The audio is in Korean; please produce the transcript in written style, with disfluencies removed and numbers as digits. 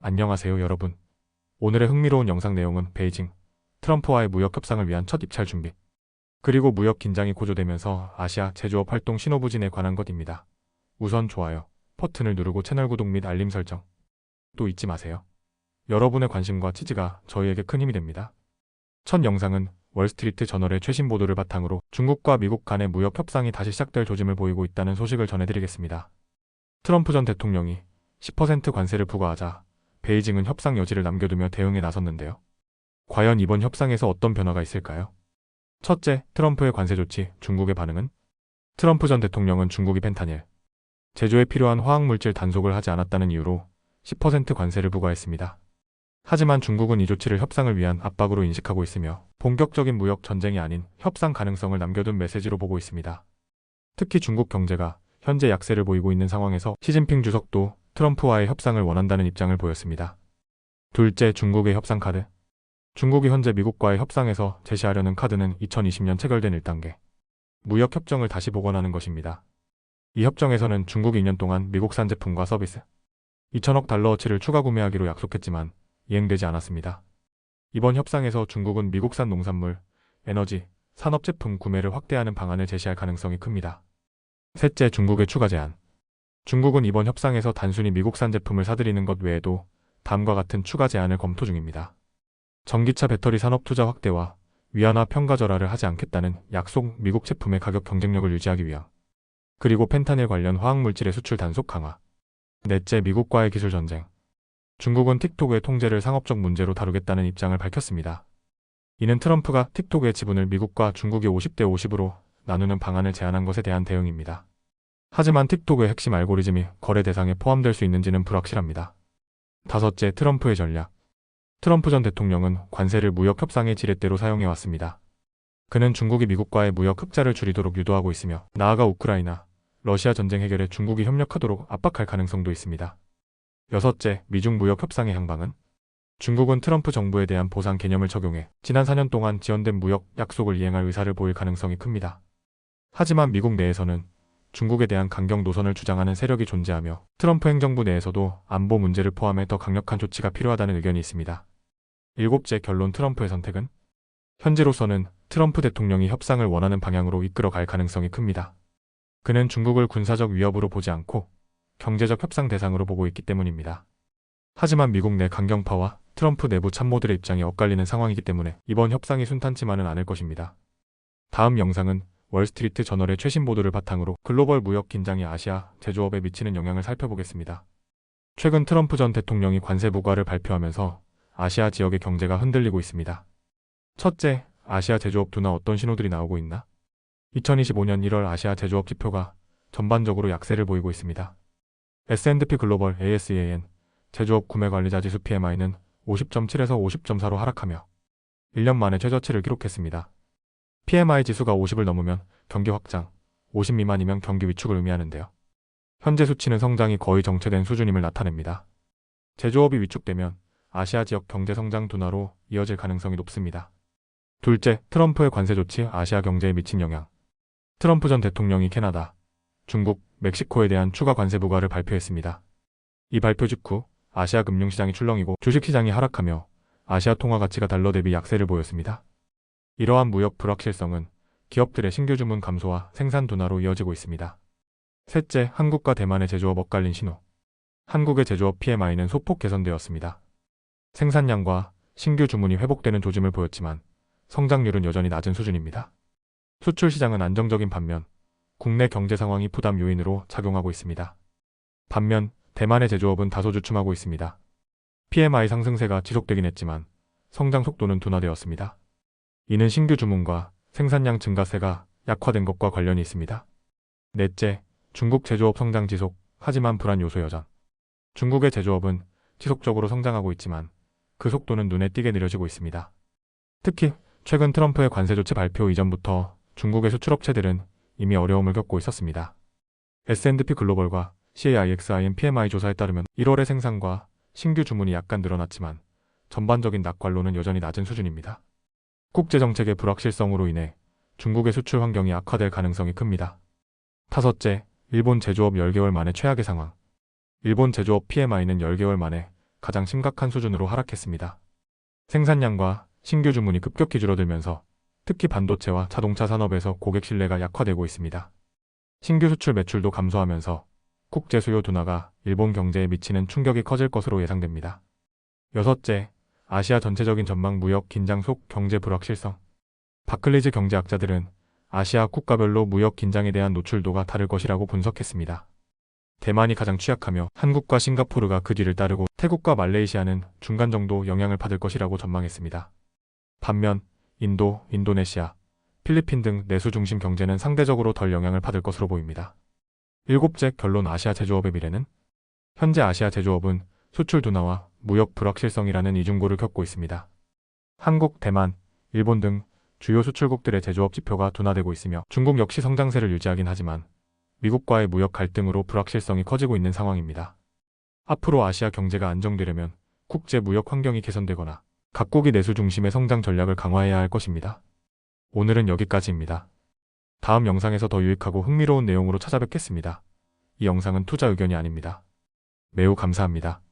안녕하세요 여러분. 오늘의 흥미로운 영상 내용은 베이징, 트럼프와의 무역 협상을 위한 첫 입찰 준비, 그리고 무역 긴장이 고조되면서 아시아 제조업 활동 신호 부진에 관한 것입니다. 우선 좋아요, 버튼을 누르고 채널 구독 및 알림 설정 또 잊지 마세요. 여러분의 관심과 지지가 저희에게 큰 힘이 됩니다. 첫 영상은 월스트리트 저널의 최신 보도를 바탕으로 중국과 미국 간의 무역 협상이 다시 시작될 조짐을 보이고 있다는 소식을 전해드리겠습니다. 트럼프 전 대통령이 10% 관세를 부과하자 베이징은 협상 여지를 남겨두며 대응에 나섰는데요. 과연 이번 협상에서 어떤 변화가 있을까요? 첫째, 트럼프의 관세 조치, 중국의 반응은? 트럼프 전 대통령은 중국이 펜타닐, 제조에 필요한 화학물질 단속을 하지 않았다는 이유로 10% 관세를 부과했습니다. 하지만 중국은 이 조치를 협상을 위한 압박으로 인식하고 있으며 본격적인 무역 전쟁이 아닌 협상 가능성을 남겨둔 메시지로 보고 있습니다. 특히 중국 경제가 현재 약세를 보이고 있는 상황에서 시진핑 주석도 트럼프와의 협상을 원한다는 입장을 보였습니다. 둘째, 중국의 협상 카드. 중국이 현재 미국과의 협상에서 제시하려는 카드는 2020년 체결된 1단계 무역 협정을 다시 복원하는 것입니다. 이 협정에서는 중국이 2년 동안 미국산 제품과 서비스 2천억 달러어치를 추가 구매하기로 약속했지만 이행되지 않았습니다. 이번 협상에서 중국은 미국산 농산물, 에너지, 산업 제품 구매를 확대하는 방안을 제시할 가능성이 큽니다. 셋째, 중국의 추가 제한. 중국은 이번 협상에서 단순히 미국산 제품을 사들이는 것 외에도 다음과 같은 추가 제한을 검토 중입니다. 전기차 배터리 산업 투자 확대와 위안화 평가 절하를 하지 않겠다는 약속, 미국 제품의 가격 경쟁력을 유지하기 위함, 그리고 펜타닐 관련 화학물질의 수출 단속 강화. 넷째, 미국과의 기술 전쟁. 중국은 틱톡의 통제를 상업적 문제로 다루겠다는 입장을 밝혔습니다. 이는 트럼프가 틱톡의 지분을 미국과 중국이 50대 50으로 나누는 방안을 제안한 것에 대한 대응입니다. 하지만 틱톡의 핵심 알고리즘이 거래 대상에 포함될 수 있는지는 불확실합니다. 다섯째, 트럼프의 전략. 트럼프 전 대통령은 관세를 무역 협상의 지렛대로 사용해왔습니다. 그는 중국이 미국과의 무역 흑자를 줄이도록 유도하고 있으며 나아가 우크라이나, 러시아 전쟁 해결에 중국이 협력하도록 압박할 가능성도 있습니다. 여섯째, 미중 무역 협상의 향방은? 중국은 트럼프 정부에 대한 보상 개념을 적용해 지난 4년 동안 지연된 무역 약속을 이행할 의사를 보일 가능성이 큽니다. 하지만 미국 내에서는 중국에 대한 강경 노선을 주장하는 세력이 존재하며 트럼프 행정부 내에서도 안보 문제를 포함해 더 강력한 조치가 필요하다는 의견이 있습니다. 일곱째, 결론 트럼프의 선택은? 현재로서는 트럼프 대통령이 협상을 원하는 방향으로 이끌어 갈 가능성이 큽니다. 그는 중국을 군사적 위협으로 보지 않고 경제적 협상 대상으로 보고 있기 때문입니다. 하지만 미국 내 강경파와 트럼프 내부 참모들의 입장이 엇갈리는 상황이기 때문에 이번 협상이 순탄치만은 않을 것입니다. 다음 영상은 월스트리트 저널의 최신 보도를 바탕으로 글로벌 무역 긴장이 아시아 제조업에 미치는 영향을 살펴보겠습니다. 최근 트럼프 전 대통령이 관세 부과를 발표하면서 아시아 지역의 경제가 흔들리고 있습니다. 첫째, 아시아 제조업 둔화 어떤 신호들이 나오고 있나? 2025년 1월 아시아 제조업 지표가 전반적으로 약세를 보이고 있습니다. S&P 글로벌 ASEAN 제조업 구매 관리자 지수 PMI는 50.7에서 50.4로 하락하며 1년 만에 최저치를 기록했습니다. PMI 지수가 50을 넘으면 경기 확장, 50 미만이면 경기 위축을 의미하는데요. 현재 수치는 성장이 거의 정체된 수준임을 나타냅니다. 제조업이 위축되면 아시아 지역 경제 성장 둔화로 이어질 가능성이 높습니다. 둘째, 트럼프의 관세 조치 아시아 경제에 미친 영향. 트럼프 전 대통령이 캐나다, 중국, 멕시코에 대한 추가 관세 부과를 발표했습니다. 이 발표 직후 아시아 금융시장이 출렁이고 주식시장이 하락하며 아시아 통화 가치가 달러 대비 약세를 보였습니다. 이러한 무역 불확실성은 기업들의 신규 주문 감소와 생산 둔화로 이어지고 있습니다. 셋째, 한국과 대만의 제조업 엇갈린 신호. 한국의 제조업 PMI는 소폭 개선되었습니다. 생산량과 신규 주문이 회복되는 조짐을 보였지만 성장률은 여전히 낮은 수준입니다. 수출 시장은 안정적인 반면 국내 경제 상황이 부담 요인으로 작용하고 있습니다. 반면 대만의 제조업은 다소 주춤하고 있습니다. PMI 상승세가 지속되긴 했지만 성장 속도는 둔화되었습니다. 이는 신규 주문과 생산량 증가세가 약화된 것과 관련이 있습니다. 넷째, 중국 제조업 성장 지속, 하지만 불안 요소 여전. 중국의 제조업은 지속적으로 성장하고 있지만 그 속도는 눈에 띄게 느려지고 있습니다. 특히 최근 트럼프의 관세 조치 발표 이전부터 중국의 수출업체들은 이미 어려움을 겪고 있었습니다. S&P 글로벌과 CAIXIM PMI 조사에 따르면 1월의 생산과 신규 주문이 약간 늘어났지만 전반적인 낙관로는 여전히 낮은 수준입니다. 국제정책의 불확실성으로 인해 중국의 수출 환경이 악화될 가능성이 큽니다. 다섯째, 일본 제조업 10개월 만에 최악의 상황. 일본 제조업 PMI는 10개월 만에 가장 심각한 수준으로 하락했습니다. 생산량과 신규 주문이 급격히 줄어들면서 특히 반도체와 자동차 산업에서 고객 신뢰가 약화되고 있습니다. 신규 수출 매출도 감소하면서 국제 수요 둔화가 일본 경제에 미치는 충격이 커질 것으로 예상됩니다. 여섯째, 아시아 전체적인 전망 무역 긴장 속 경제 불확실성. 바클리즈 경제학자들은 아시아 국가별로 무역 긴장에 대한 노출도가 다를 것이라고 분석했습니다. 대만이 가장 취약하며 한국과 싱가포르가 그 뒤를 따르고 태국과 말레이시아는 중간 정도 영향을 받을 것이라고 전망했습니다. 반면 인도, 인도네시아, 필리핀 등 내수 중심 경제는 상대적으로 덜 영향을 받을 것으로 보입니다. 일곱째, 결론 아시아 제조업의 미래는? 현재 아시아 제조업은 수출 둔화와 무역 불확실성이라는 이중고를 겪고 있습니다. 한국, 대만, 일본 등 주요 수출국들의 제조업 지표가 둔화되고 있으며 중국 역시 성장세를 유지하긴 하지만 미국과의 무역 갈등으로 불확실성이 커지고 있는 상황입니다. 앞으로 아시아 경제가 안정되려면 국제 무역 환경이 개선되거나 각국이 내수 중심의 성장 전략을 강화해야 할 것입니다. 오늘은 여기까지입니다. 다음 영상에서 더 유익하고 흥미로운 내용으로 찾아뵙겠습니다. 이 영상은 투자 의견이 아닙니다. 매우 감사합니다.